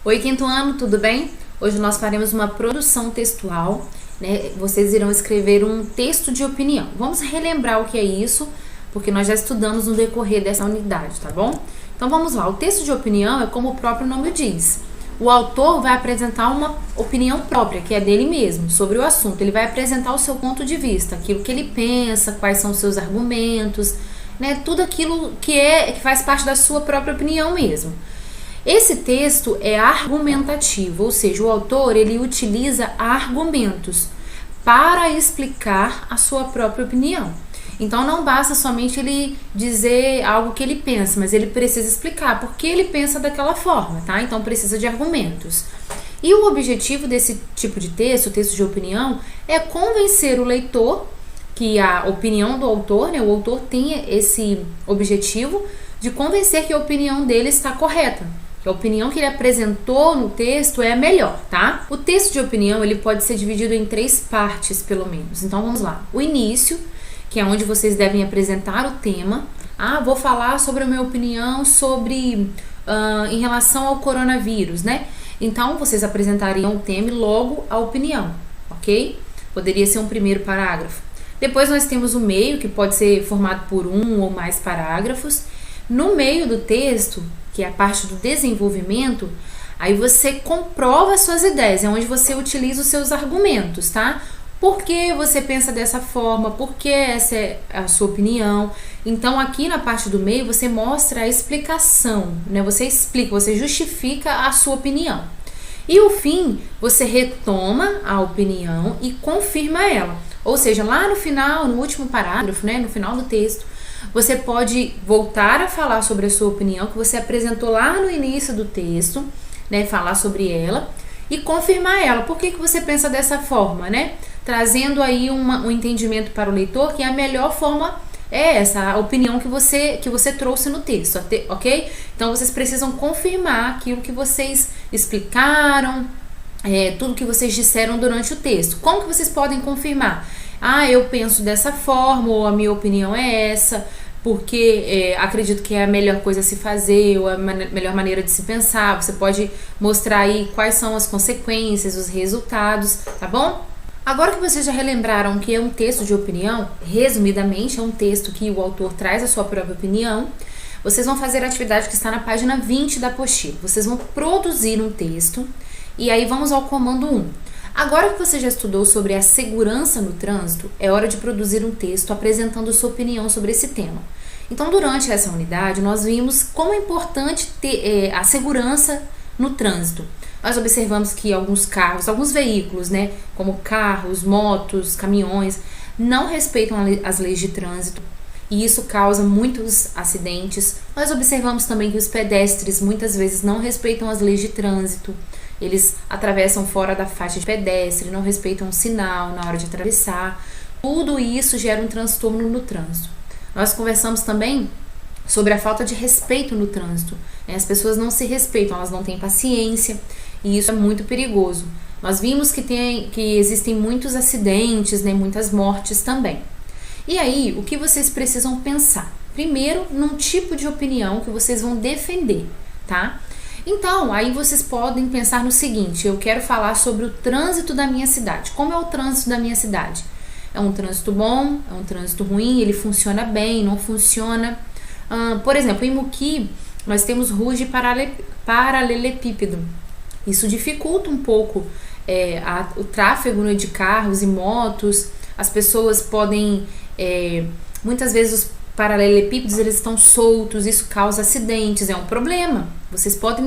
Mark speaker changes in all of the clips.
Speaker 1: Oi, quinto ano, tudo bem? Hoje nós faremos uma produção textual, né? Vocês irão escrever um texto de opinião. Vamos relembrar o que é isso, porque nós já estudamos no decorrer dessa unidade, tá bom? Então vamos lá, o texto de opinião é como o próprio nome diz. O autor vai apresentar uma opinião própria, que é dele mesmo, sobre o assunto. Ele vai apresentar o seu ponto de vista, aquilo que ele pensa, quais são os seus argumentos, né? Tudo aquilo que faz parte da sua própria opinião mesmo. Esse texto é argumentativo, ou seja, o autor ele utiliza argumentos para explicar a sua própria opinião. Então não basta somente ele dizer algo que ele pensa, mas ele precisa explicar por que ele pensa daquela forma, tá? Então precisa de argumentos. E o objetivo desse tipo de texto, texto de opinião, é convencer o leitor que a opinião do autor, né, o autor tem esse objetivo de convencer que a opinião dele está correta. A opinião que ele apresentou no texto é a melhor, tá? O texto de opinião ele pode ser dividido em 3 partes, pelo menos. Então vamos lá. O início, que é onde vocês devem apresentar o tema. Vou falar sobre a minha opinião sobre em relação ao coronavírus, né? Então vocês apresentariam o tema e logo a opinião, ok? Poderia ser um primeiro parágrafo. Depois nós temos o meio, que pode ser formado por um ou mais parágrafos. No meio do texto, que é a parte do desenvolvimento, aí você comprova suas ideias, é onde você utiliza os seus argumentos, tá? Por que você pensa dessa forma? Por que essa é a sua opinião? Então, aqui na parte do meio, você mostra a explicação, né? Você explica, você justifica a sua opinião. E o fim, você retoma a opinião e confirma ela. Ou seja, lá no final, no último parágrafo, né? No final do texto, você pode voltar a falar sobre a sua opinião que você apresentou lá no início do texto, né? Falar sobre ela e confirmar ela. Por que você pensa dessa forma, né? Trazendo aí um entendimento para o leitor que a melhor forma é essa, a opinião que você trouxe no texto, ok? Então vocês precisam confirmar aquilo que vocês explicaram, tudo que vocês disseram durante o texto. Como que vocês podem confirmar? Eu penso dessa forma, ou a minha opinião é essa, porque acredito que é a melhor coisa a se fazer, ou a melhor maneira de se pensar. Você pode mostrar aí quais são as consequências, os resultados, tá bom? Agora que vocês já relembraram que é um texto de opinião, resumidamente é um texto que o autor traz a sua própria opinião, vocês vão fazer a atividade que está na página 20 da apostila. Vocês vão produzir um texto e aí vamos ao comando 1. Agora que você já estudou sobre a segurança no trânsito, é hora de produzir um texto apresentando sua opinião sobre esse tema. Então, durante essa unidade, nós vimos como é importante ter a segurança no trânsito. Nós observamos que alguns carros, alguns veículos, né, como carros, motos, caminhões, não respeitam as leis de trânsito e isso causa muitos acidentes. Nós observamos também que os pedestres muitas vezes não respeitam as leis de trânsito. Eles atravessam fora da faixa de pedestre, não respeitam o sinal na hora de atravessar. Tudo isso gera um transtorno no trânsito. Nós conversamos também sobre a falta de respeito no trânsito. As pessoas não se respeitam, elas não têm paciência e isso é muito perigoso. Nós vimos que existem muitos acidentes, né, muitas mortes também. E aí, o que vocês precisam pensar? Primeiro, num tipo de opinião que vocês vão defender, tá? Então, aí vocês podem pensar no seguinte: eu quero falar sobre o trânsito da minha cidade. Como é o trânsito da minha cidade? É um trânsito bom? É um trânsito ruim? Ele funciona bem? Não funciona? Por exemplo, em Muki, nós temos ruas de paralelepípedo. Isso dificulta um pouco o tráfego, né, de carros e motos. As pessoas podem, muitas vezes os paralelepípedos eles estão soltos, isso causa acidentes, é um problema. Vocês podem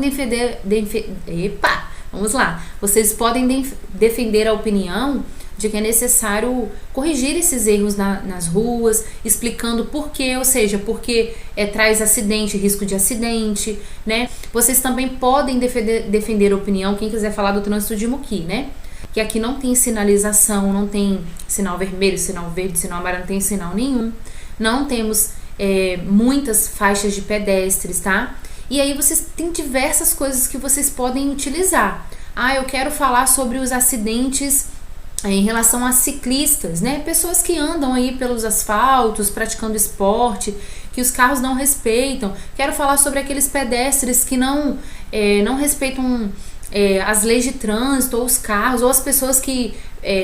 Speaker 1: Vocês podem defender a opinião de que é necessário corrigir esses erros nas ruas, explicando por quê, ou seja, porque traz acidente, risco de acidente, né? Vocês também podem defender a opinião, quem quiser falar do trânsito de Muki, né? Que aqui não tem sinalização, não tem sinal vermelho, sinal verde, sinal amarelo, não tem sinal nenhum. Não temos muitas faixas de pedestres, tá? E aí vocês têm diversas coisas que vocês podem utilizar. Eu quero falar sobre os acidentes em relação a ciclistas, né? Pessoas que andam aí pelos asfaltos, praticando esporte, que os carros não respeitam. Quero falar sobre aqueles pedestres que não não respeitam as leis de trânsito, ou os carros, ou as pessoas que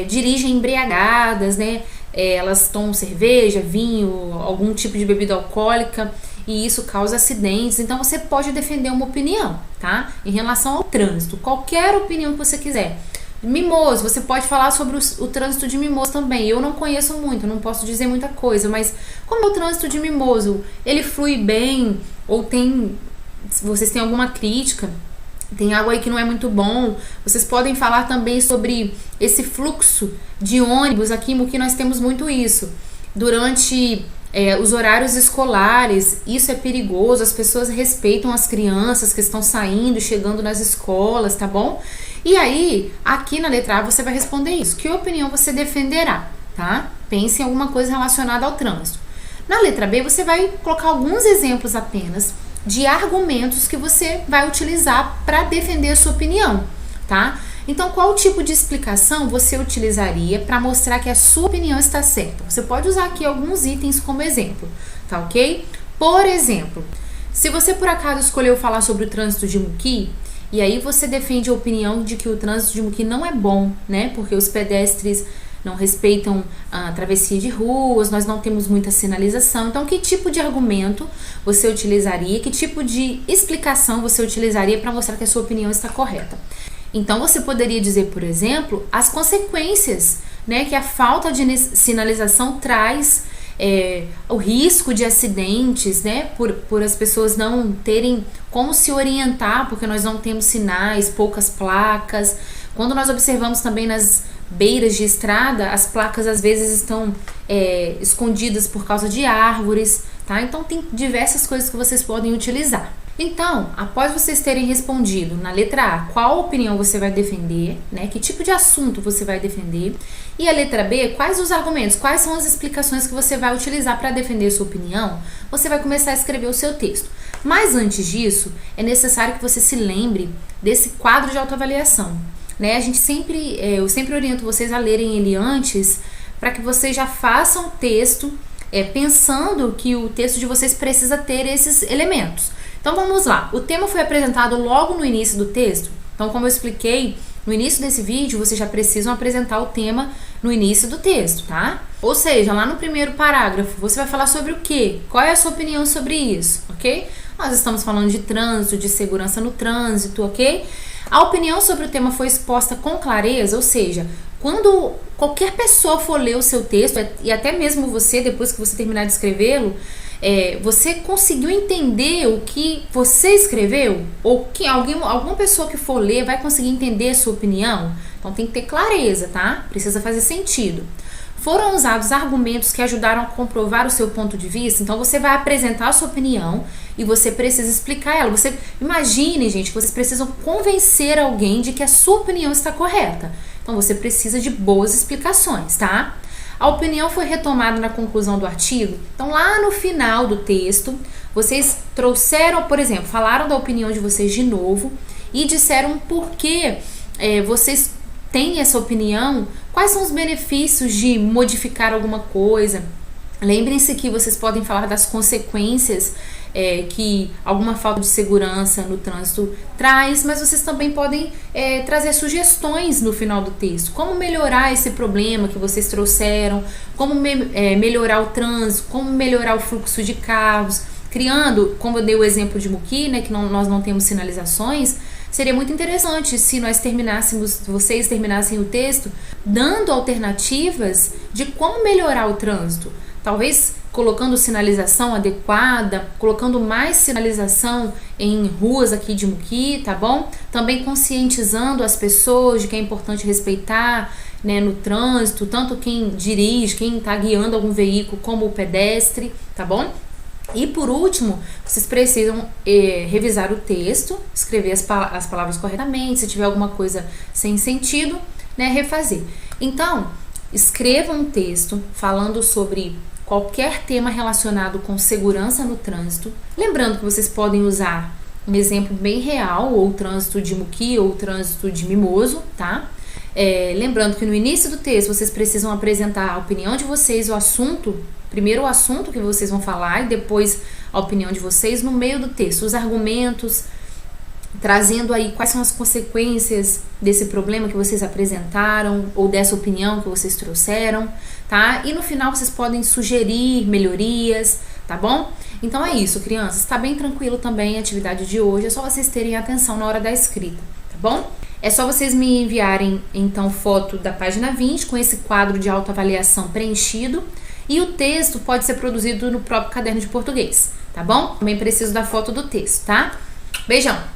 Speaker 1: dirigem embriagadas, né? Elas tomam cerveja, vinho, algum tipo de bebida alcoólica, e isso causa acidentes. Então você pode defender uma opinião, tá? Em relação ao trânsito, qualquer opinião que você quiser. Mimoso, você pode falar sobre o trânsito de Mimoso também. Eu não conheço muito, não posso dizer muita coisa, mas como é o trânsito de Mimoso? Ele flui bem? Ou vocês têm alguma crítica? Tem algo aí que não é muito bom? Vocês podem falar também sobre esse fluxo de ônibus. Aqui em Muki nós temos muito isso. Durante os horários escolares, isso é perigoso. As pessoas respeitam as crianças que estão saindo, chegando nas escolas, tá bom? E aí, aqui na letra A você vai responder isso. Que opinião você defenderá, tá? Pense em alguma coisa relacionada ao trânsito. Na letra B você vai colocar alguns exemplos apenas de argumentos que você vai utilizar para defender a sua opinião, tá? Então, qual tipo de explicação você utilizaria para mostrar que a sua opinião está certa? Você pode usar aqui alguns itens como exemplo, tá ok? Por exemplo, se você por acaso escolheu falar sobre o trânsito de Muki, e aí você defende a opinião de que o trânsito de Muki não é bom, né? Porque os pedestres não respeitam a travessia de ruas, nós não temos muita sinalização. Então, que tipo de argumento você utilizaria? Que tipo de explicação você utilizaria para mostrar que a sua opinião está correta? Então, você poderia dizer, por exemplo, as consequências, né, que a falta de sinalização traz, o risco de acidentes, né, por as pessoas não terem como se orientar, porque nós não temos sinais, poucas placas. Quando nós observamos também nas beiras de estrada, as placas às vezes estão escondidas por causa de árvores, tá? Então tem diversas coisas que vocês podem utilizar. Então, após vocês terem respondido na letra A qual opinião você vai defender, né? Que tipo de assunto você vai defender, e a letra B, quais os argumentos, quais são as explicações que você vai utilizar para defender a sua opinião, você vai começar a escrever o seu texto. Mas antes disso, é necessário que você se lembre desse quadro de autoavaliação, né? Eu sempre oriento vocês a lerem ele antes, para que vocês já façam o texto pensando que o texto de vocês precisa ter esses elementos. Então vamos lá, o tema foi apresentado logo no início do texto. Então, como eu expliquei no início desse vídeo, vocês já precisam apresentar o tema no início do texto, tá? Ou seja, lá no primeiro parágrafo, você vai falar sobre o quê? Qual é a sua opinião sobre isso, ok? Nós estamos falando de trânsito, de segurança no trânsito, ok? A opinião sobre o tema foi exposta com clareza, ou seja, quando qualquer pessoa for ler o seu texto, e até mesmo você, depois que você terminar de escrevê-lo, você conseguiu entender o que você escreveu? Ou que alguma pessoa que for ler vai conseguir entender a sua opinião? Então tem que ter clareza, tá? Precisa fazer sentido. Foram usados argumentos que ajudaram a comprovar o seu ponto de vista? Então você vai apresentar a sua opinião e você precisa explicar ela. Você imagine, gente, que vocês precisam convencer alguém de que a sua opinião está correta. Então você precisa de boas explicações, tá? A opinião foi retomada na conclusão do artigo. Então, lá no final do texto, vocês trouxeram, por exemplo, falaram da opinião de vocês de novo e disseram por que vocês têm essa opinião, quais são os benefícios de modificar alguma coisa. Lembrem-se que vocês podem falar das consequências que alguma falta de segurança no trânsito traz, mas vocês também podem trazer sugestões no final do texto. Como melhorar esse problema que vocês trouxeram, como melhorar o trânsito, como melhorar o fluxo de carros, criando, como eu dei o exemplo de Muki, né, que nós não temos sinalizações. Seria muito interessante se vocês terminassem o texto dando alternativas de como melhorar o trânsito. Talvez colocando sinalização adequada, colocando mais sinalização em ruas aqui de Muki, tá bom? Também conscientizando as pessoas de que é importante respeitar, né, no trânsito, tanto quem dirige, quem está guiando algum veículo, como o pedestre, tá bom? E por último, vocês precisam revisar o texto, escrever as palavras corretamente, se tiver alguma coisa sem sentido, né, refazer. Então, escrevam um texto falando sobre qualquer tema relacionado com segurança no trânsito. Lembrando que vocês podem usar um exemplo bem real, ou o trânsito de Muki, ou o trânsito de Mimoso, tá? Lembrando que no início do texto vocês precisam apresentar a opinião de vocês, o assunto, primeiro o assunto que vocês vão falar e depois a opinião de vocês no meio do texto, os argumentos, trazendo aí quais são as consequências desse problema que vocês apresentaram ou dessa opinião que vocês trouxeram, tá? E no final vocês podem sugerir melhorias, tá bom? Então é isso, crianças. Tá bem tranquilo também a atividade de hoje, é só vocês terem atenção na hora da escrita, tá bom? É só vocês me enviarem, então, foto da página 20 com esse quadro de autoavaliação preenchido e o texto pode ser produzido no próprio caderno de português, tá bom? Também preciso da foto do texto, tá? Beijão!